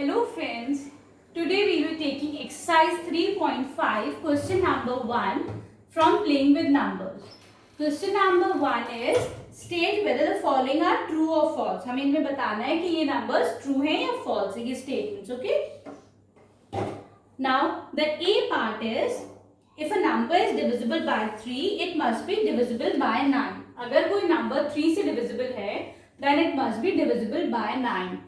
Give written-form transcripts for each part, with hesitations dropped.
Hello friends, today we will be taking exercise 3.5 question number 1 from playing with numbers. Question number 1 is state whether the following are true or false. हमें इनमें बताना है कि ये numbers true हैं या false है, ये statements, okay? Now the A part is if a number is divisible by 3 it must be divisible by 9. अगर कोई number 3 से divisible है then it must be divisible by 9.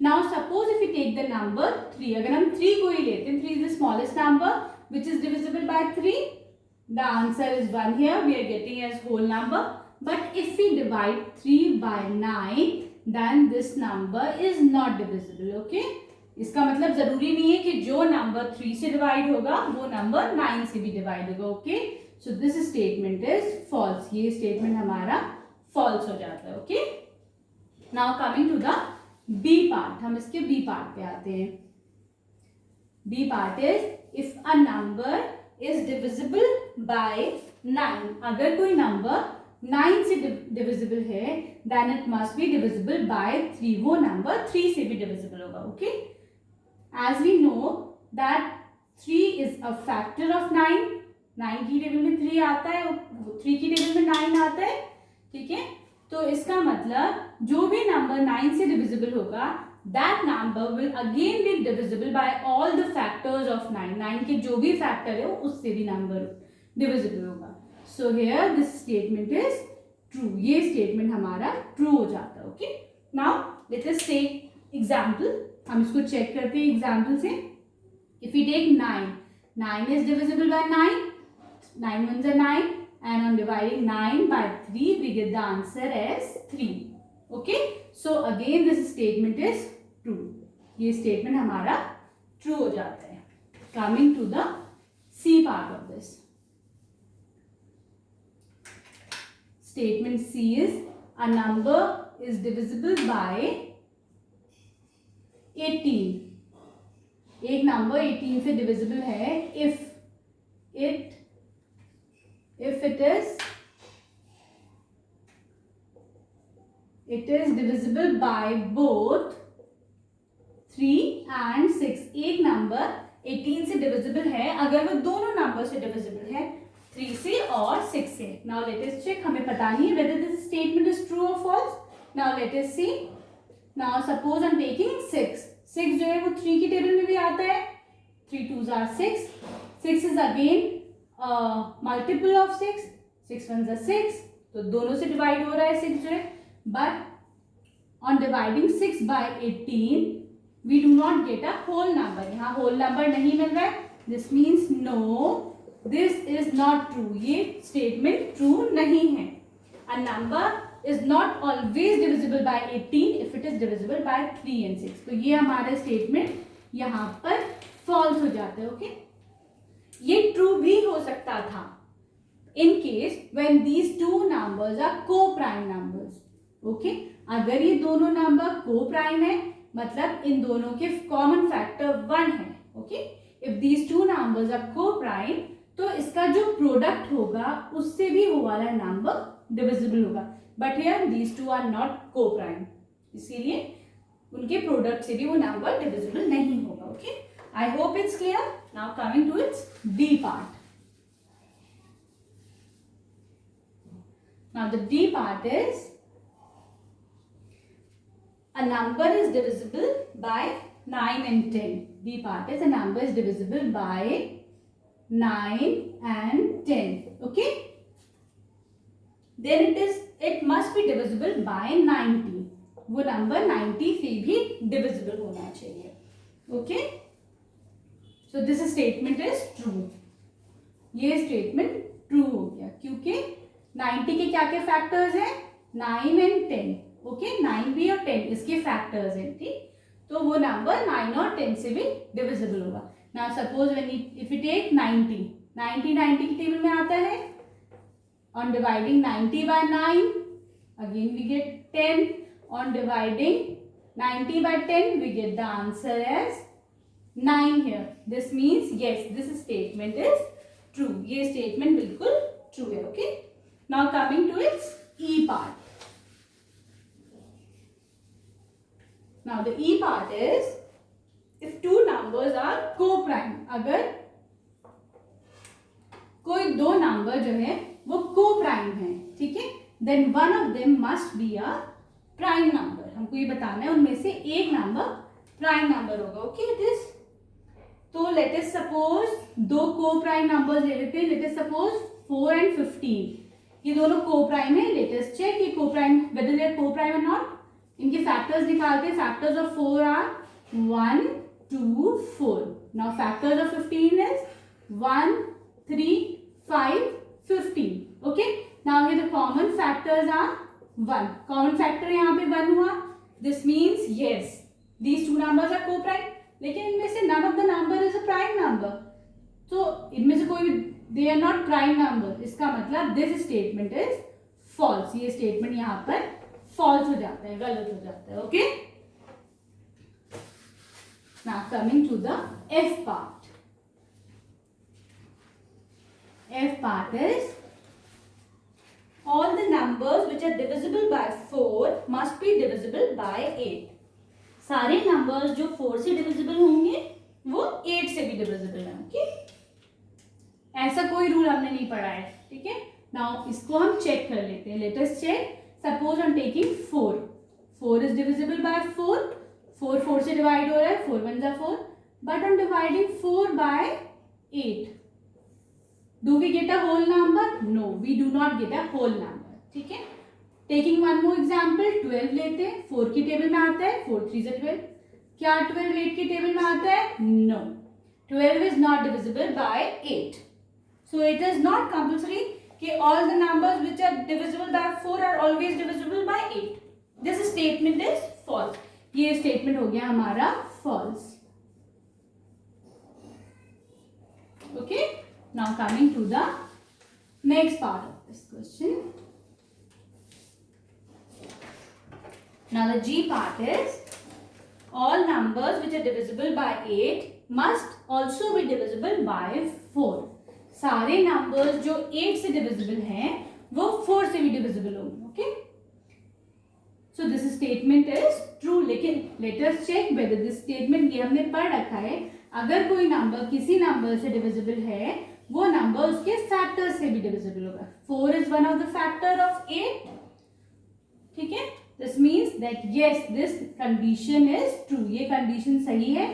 Now suppose if we take the number 3, अगर हम 3 को ही लेते हैं, 3 is the smallest number which is divisible by 3. The answer is 1 here, we are getting as whole number. But if we divide 3 by 9, then this number is not divisible, okay? इसका मतलब जरूरी नहीं है कि जो नंबर 3 से divide होगा वो नंबर 9 से भी डिवाइड होगा, okay? So this statement is false. ये स्टेटमेंट हमारा फॉल्स हो जाता है, okay? Now coming to the B part. हम इसके बी पार्ट पे आते हैं. B part is if a number is divisible by 9. अगर कोई नंबर 9 से डिविजिबल है then it must be divisible by 3. वो नंबर 3 से भी डिविजिबल होगा, okay? As we know that 3 is a factor of 9. 9 की टेबल में 3 आता है, 3 की टेबल में 9 आता है, ठीक है? तो इसका मतलब जो भी नंबर 9 से डिविजिबल होगा that number will again B divisible bye all the factors of 9. 9 के जो भी फैक्टर है उससे भी नंबर डिविजिबल होगा. So here this statement is true. ये स्टेटमेंट हमारा ट्रू हो जाता है, okay? Now let us take example. हम इसको चेक करते हैं एग्जांपल से. If we take 9, 9 is divisible by 9. 9 ones are 9. And on dividing 9 by 3 we get the answer as 3, okay? So again this statement is true. ये statement हमारा true हो जाता है. Coming to the C part of this statement, C is a number is divisible by 18. एक number 18 से divisible है if it is divisible by both 3 and 6. एक number 18 से डिविजिबल है अगर वो दोनों नंबर से डिविजिबल है, 3 से और 6 से. Now let us check. हमें पता नहीं है whether this statement is true or false. Now let us see. Now suppose I'm taking 6. 6 जो है वो 3 की टेबल में भी आता है. 3 2s are 6. 6 is again multiple of 6. 6 1s are 6. तो दोनों से डिवाइड हो रहा है 6 जो है. But on dividing 6 by 18 we do not get a whole number. यहाँ होल नंबर नहीं मिल रहा है. This means no, this is not true. ये स्टेटमेंट ट्रू नहीं है. A number is not always divisible by 18 if it is divisible by 3 and 6. तो ये हमारा स्टेटमेंट यहाँ पर फॉल्स हो जाता है, ओके? ये ट्रू भी हो सकता था in case when these two numbers are coprime numbers, okay? अगर ये दोनों नंबर को प्राइम है मतलब इन दोनों के कॉमन फैक्टर 1 है, okay? If these two numbers are coprime तो इसका जो प्रोडक्ट होगा उससे भी वो वाला नंबर डिविजिबल होगा. But here these two are not coprime, इसीलिए उनके प्रोडक्ट से भी वो नंबर डिविजिबल नहीं होगा, okay? I hope it's clear. Now coming to its D part. Now the D part is a number is divisible by 9 and 10. D part is a number is divisible by 9 and 10. Okay? Then it must be divisible by 90. वो number 90 से भी divisible होना चाहिए. Okay? So this statement is true. ये statement true हो गया क्योंकि 90 के क्या क्या फैक्टर्स हैं? 9 and 10. ओके? 9 भी और 10 इसके फैक्टर्स हैं, ठीक? तो वो नंबर 9 और 10 से भी डिविजिबल होगा. Now suppose if you take 90 की टेबल में आता है. On dividing 90 by 9 again we get 10. On dividing 90 by 10 we get the answer as 9 here. This means yes, this statement is true. ये statement बिल्कुल true है, okay? Now coming to its E part. Now the E part is numbers are co-prime, अगर कोई दो number जो है वो co-prime है, ठीक है, then one of them must be a prime number. हमको ये बताना है उनमें से एक नंबर प्राइम नंबर होगा. ओके दिस, तो लेट अस सपोज दो co-prime नंबर्स ले लेते हैं. लेट अस सपोज 4 and 15, ये दोनों co-prime है. लेट अस चेक ये co-prime whether they are co-prime or not. इनके फैक्टर्स निकालते हैं. Factors of 4 are 1, 2, 4. नाउ factors of 15 is 1, 3, 5, 15. Okay, now here the common factors are 1. Common factor यहाँ पे 1 हुआ. This means yes these two numbers are co-prime. लेकिन इनमें से none of the number is a prime number. तो इनमें से कोई भी they are not prime number. इसका मतलब दिस स्टेटमेंट इज फॉल्स. ये स्टेटमेंट यहाँ पर फॉल्स हो जाता है, गलत हो जाता है. Okay, now coming to the F part. F part is all the numbers which are divisible by 4 must be divisible by 8. सारे नंबर्स जो 4 से डिविजिबल होंगे वो 8 से भी डिविजिबल है. ओके, ऐसा कोई रूल हमने नहीं पढ़ा है. ठीक है, नाउ इसको हम चेक कर लेते हैं. Let us check. Suppose I am taking 4. 4 is divisible by 4. 4 4 से डिवाइड हो रहा है. 4 1 जा 4. But I am dividing 4 by 8. Do we get a whole number? No, we do not get a whole number. ठीक है, टेकिंग वन मोर एग्जाम्पल. 12 लेते हैं. 4 की टेबल में आता है. 4 3 से 12. क्या 12 8 की टेबल में आता है? No, 12 is not divisible by 8. So it is not compulsory कि all the numbers which are divisible by 4 are always divisible by 8. This statement is false. ये statement हो गया हमारा false. Okay, now coming to the next part of this question. Now the G part is all numbers which are divisible by 8 must also be divisible by 4. सारे numbers जो 8 से divisible हैं वो 4 से भी डिविजिबल होंगे. Okay, so this statement is true. लेकिन let us check whether this statement, ये हमने पढ़ रखा है, अगर कोई नंबर किसी नंबर से डिविजिबल है वो नंबर उसके फैक्टर से भी डिविजिबल होगा. 4 is one of the factor of 8. ठीक है, this means that yes this condition is true. ये कंडीशन सही है.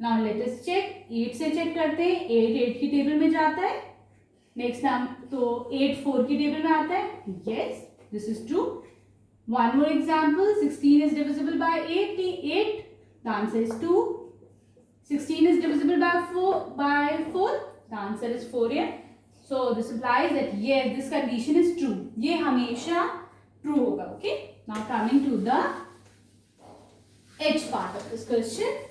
Now let us check. 8 से चेक करते हैं. 8 8 की टेबल में जाता है. नेक्स्ट नाम तो 8 4 की टेबल में आता है. Yes, this is true. One more example. 16 is divisible by 8. The answer is 2. 16 is divisible by 4. The answer is 4 here. So this implies that yes this condition is true. ये हमेशा true होगा. Okay, now coming to the H part of this question.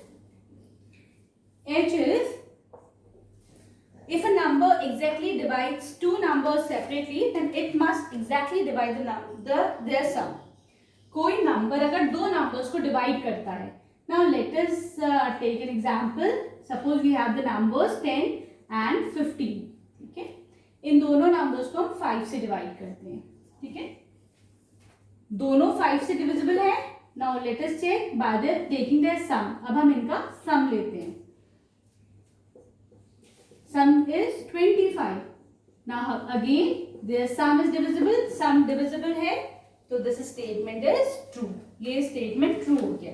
H is if a number exactly divides two numbers separately then it must exactly divide their sum. कोई number अगर दो numbers को divide करता है. Now let us take an example. Suppose we have the numbers 10 and 15. ठीक है, इन दोनों numbers को हम 5 से डिवाइड करते हैं. ठीक है, दोनों 5 से डिविजिबल है. Now let us check by taking their sum. अब हम इनका सम लेते हैं. Sum is 25. Now again their sum is divisible. Sum divisible है तो this statement is true. ये statement true हो गया.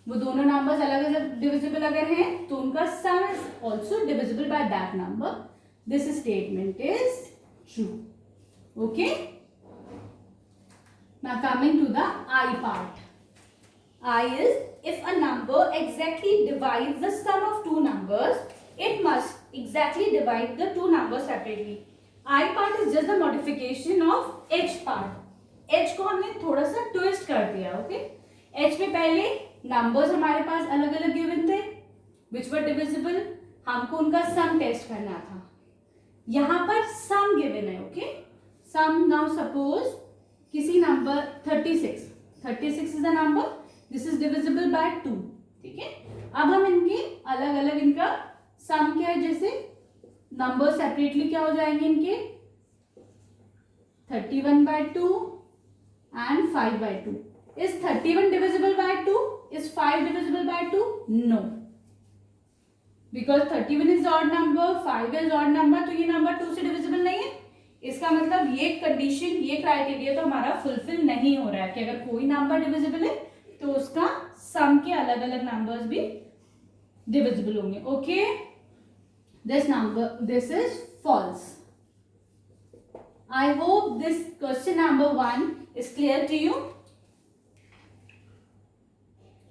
वो दोनों numbers अलग अलग divisible अगर हैं तो उनका sum is also divisible by that number. This statement is true. Okay. Now coming to the I part. I is if a number exactly divides the sum of two numbers, it must exactly divide the two numbers separately. I part is just the modification of H part. H को हमने थोड़ा सा twist कर दिया. Okay, H में पहले numbers हमारे पास अलग अलग गिवन थे which were divisible. हमको उनका सम टेस्ट करना था. यहाँ पर सम गिवन है. ओके, सम. नाउ सपोज किसी number 36 is a number. This is divisible bye 2. ठीक है, अब हम इनके अलग अलग इनका सम क्या है, जैसे नंबर सेपरेटली क्या हो जाएंगे इनके 31 by 2 and 5 by 2. Is 31 divisible by 2? Is 5 divisible by 2? No. Because 31 is odd number, 5 is odd number, तो ये नंबर 2 से डिविजिबल नहीं है। इसका मतलब ये कंडीशन, ये क्राइटेरिया तो हमारा फुलफिल नहीं हो रहा है कि अगर कोई नंबर डिविजिबल है तो उसका सम के अलग अलग नंबर्स भी डिविजिबल होंगे। Okay, this is false. I hope this question number 1 is clear to you.